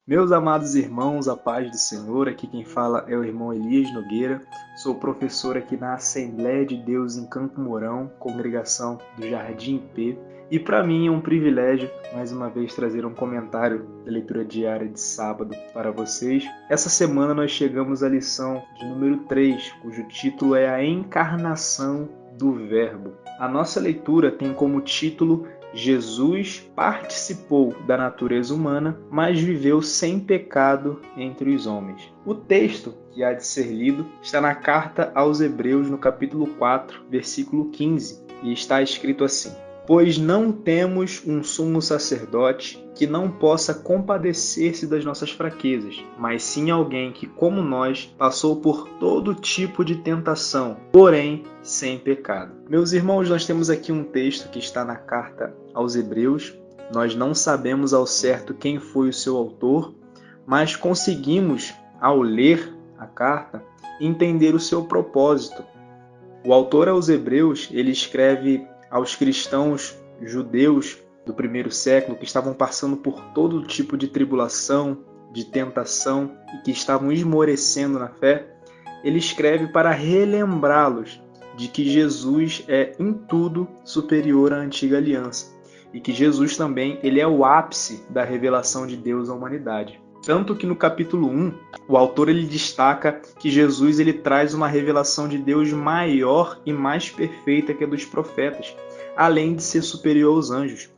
Meus amados irmãos, a paz do Senhor, aqui quem fala é o irmão Elias Nogueira, sou professor aqui na Assembleia de Deus em Campo Mourão, congregação do Jardim IP, e para mim é um privilégio, mais uma vez, trazer um comentário da leitura diária de sábado para vocês. Essa semana nós chegamos à lição de número 3, cujo título é A Encarnação do Verbo. A nossa leitura tem como título Jesus participou da natureza humana, mas viveu sem pecado entre os homens. O texto que há de ser lido está na carta aos Hebreus, no capítulo 4, versículo 15, e está escrito assim: Pois não temos um sumo sacerdote que não possa compadecer-se das nossas fraquezas, mas sim alguém que, como nós, passou por todo tipo de tentação, porém sem pecado. Meus irmãos, nós temos aqui um texto que está na carta aos Hebreus. Nós não sabemos ao certo quem foi o seu autor, mas conseguimos, ao ler a carta, entender o seu propósito. O autor aos Hebreus, ele escreve aos cristãos judeus do primeiro século que estavam passando por todo tipo de tribulação, de tentação e que estavam esmorecendo na fé. Ele escreve para relembrá-los de que Jesus é em tudo superior à antiga aliança e que Jesus também ele é o ápice da revelação de Deus à humanidade. Tanto que no capítulo 1, o autor ele destaca que Jesus ele traz uma revelação de Deus maior e mais perfeita que a dos profetas, além de ser superior aos anjos.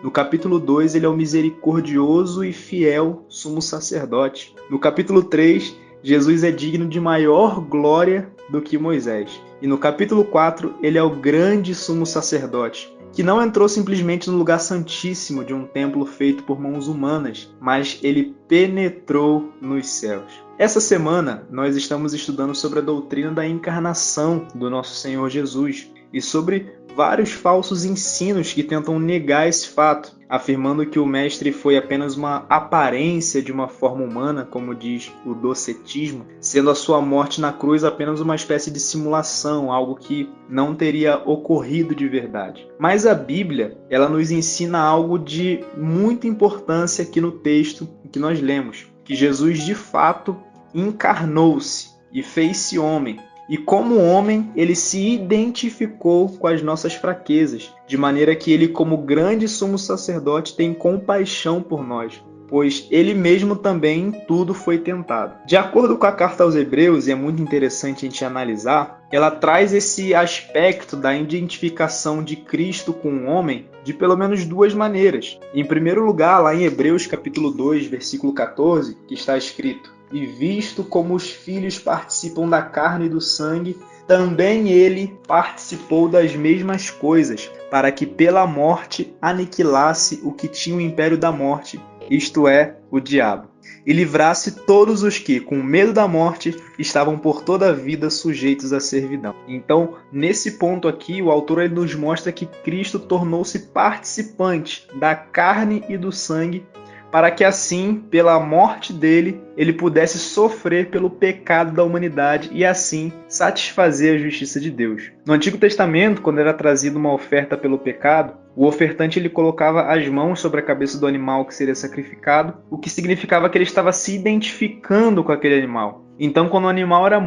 No capítulo 2, ele é o misericordioso e fiel sumo sacerdote. No capítulo 3, Jesus é digno de maior glória do que Moisés. E no capítulo 4, ele é o grande sumo sacerdote, que não entrou simplesmente no lugar santíssimo de um templo feito por mãos humanas, mas ele penetrou nos céus. Essa semana, nós estamos estudando sobre a doutrina da encarnação do nosso Senhor Jesus e sobre vários falsos ensinos que tentam negar esse fato, afirmando que o Mestre foi apenas uma aparência de uma forma humana, como diz o docetismo, sendo a sua morte na cruz apenas uma espécie de simulação, algo que não teria ocorrido de verdade. Mas a Bíblia, ela nos ensina algo de muita importância aqui no texto que nós lemos, que Jesus de fato encarnou-se e fez-se homem. E como homem, ele se identificou com as nossas fraquezas, de maneira que ele, como grande sumo sacerdote, tem compaixão por nós, pois ele mesmo também em tudo foi tentado. De acordo com a carta aos Hebreus, e é muito interessante a gente analisar, ela traz esse aspecto da identificação de Cristo com o homem de pelo menos duas maneiras. Em primeiro lugar, lá em Hebreus capítulo 2, versículo 14, que está escrito: E visto como os filhos participam da carne e do sangue, também ele participou das mesmas coisas, para que pela morte aniquilasse o que tinha o império da morte, isto é, o diabo, e livrasse todos os que, com medo da morte, estavam por toda a vida sujeitos à servidão. Então, nesse ponto aqui, o autor ele nos mostra que Cristo tornou-se participante da carne e do sangue, para que assim, pela morte dele, ele pudesse sofrer pelo pecado da humanidade e assim satisfazer a justiça de Deus. No Antigo Testamento, quando era trazida uma oferta pelo pecado, o ofertante ele colocava as mãos sobre a cabeça do animal que seria sacrificado, o que significava que ele estava se identificando com aquele animal. Então, quando o animal era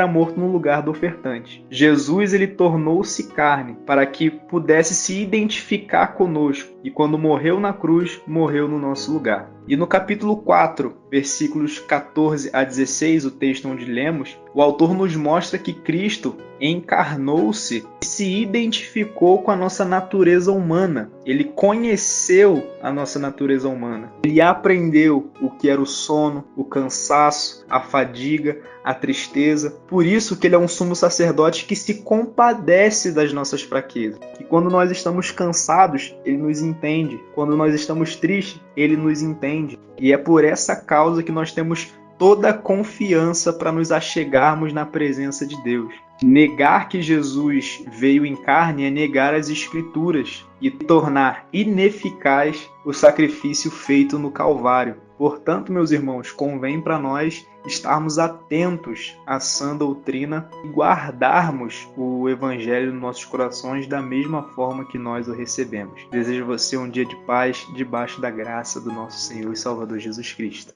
morto no lugar do ofertante. Jesus ele tornou-se carne para que pudesse se identificar conosco e quando morreu na cruz, morreu no nosso lugar. E no capítulo 4, versículos 14 a 16, o texto onde lemos, o autor nos mostra que Cristo encarnou-se e se identificou com a nossa natureza humana. Ele conheceu a nossa natureza humana. Ele aprendeu o que era o sono, o cansaço, a fadiga, a tristeza. Por isso que ele é um sumo sacerdote que se compadece das nossas fraquezas. E quando nós estamos cansados, ele nos entende. Quando nós estamos tristes, ele nos entende. E é por essa causa que nós temos toda a confiança para nos achegarmos na presença de Deus. Negar que Jesus veio em carne é negar as Escrituras e tornar ineficaz o sacrifício feito no Calvário. Portanto, meus irmãos, convém para nós estarmos atentos à sã doutrina e guardarmos o Evangelho nos nossos corações da mesma forma que nós o recebemos. Desejo a você um dia de paz debaixo da graça do nosso Senhor e Salvador Jesus Cristo.